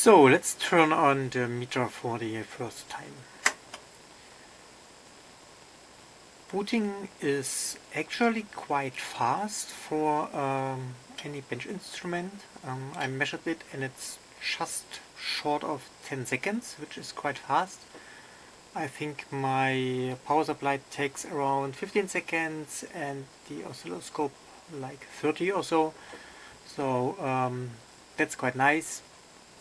So let's turn on the meter for the first time. Booting is actually quite fast for any bench instrument. I measured it and it's just short of 10 seconds, which is quite fast. I think my power supply takes around 15 seconds and the oscilloscope like 30 or so. So that's quite nice.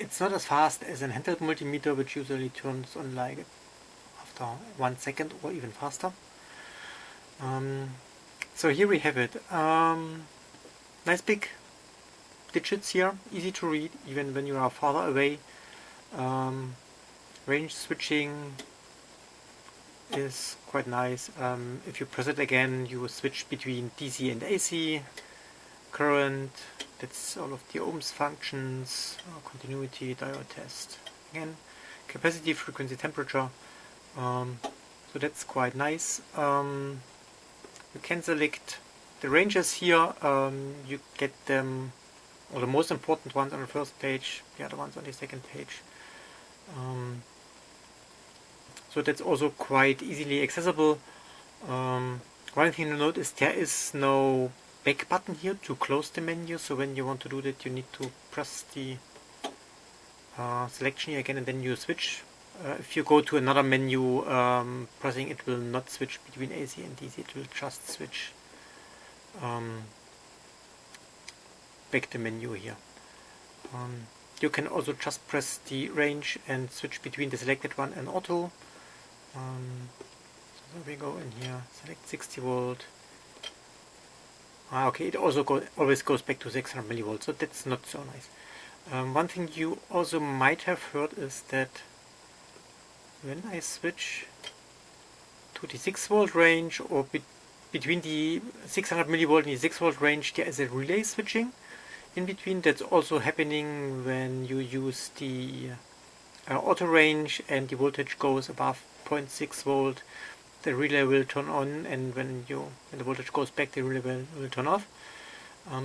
It's not as fast as an handheld multimeter, which usually turns on like after 1 second or even faster. So here we have it. Nice big digits here, easy to read even when you are farther away. Range switching is quite nice. If you press it again, you switch between DC and AC. Current, that's all of the ohms functions, continuity, diode test. Again, capacity, frequency, temperature. So that's quite nice. You can select the ranges here. You get them, or the most important ones on the first page, the other ones on the second page. So that's also quite easily accessible. One thing to note is there is no back button here to close the menu, so when you want to do that you need to press the selection here again and then you switch. If you go to another menu, pressing it will not switch between AC and DC, it will just switch back the menu here. You can also just press the range and switch between the selected one and auto. So there we go in here, select 60 volt. Okay, it also always goes back to 600 millivolts, so that's not so nice. One thing you also might have heard is that when I switch to the 6 volt range, or between the 600 millivolt and the 6 volt range, there is a relay switching in between. That's also happening when you use the auto range and the voltage goes above 0.6 volt. The relay will turn on, and when the voltage goes back, the relay will turn off.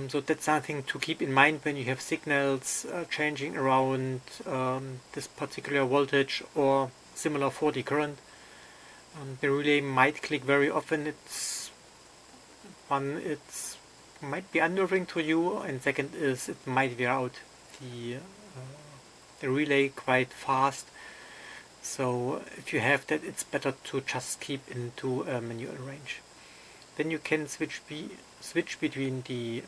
So that's something to keep in mind when you have signals changing around this particular voltage or similar for the current. The relay might click very often. It might be unnerving to you, and second is it might wear out the relay quite fast. So if you have that, it's better to just keep into a manual range. Then you can switch between the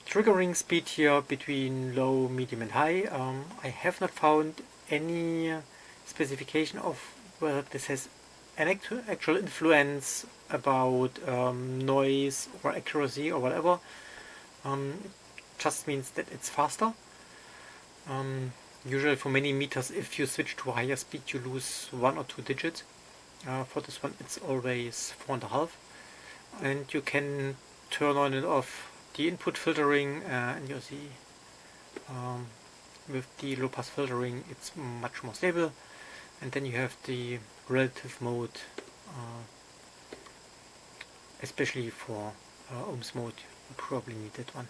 triggering speed here between low, medium and high. I have not found any specification of whether this has an actual influence about noise or accuracy or whatever. It just means that it's faster. Usually for many meters, if you switch to a higher speed, you lose 1 or 2 digits. For this one, it's always 4.5. And you can turn on and off the input filtering, and you'll see with the low pass filtering, it's much more stable. And then you have the relative mode, especially for ohms mode, you probably need that one.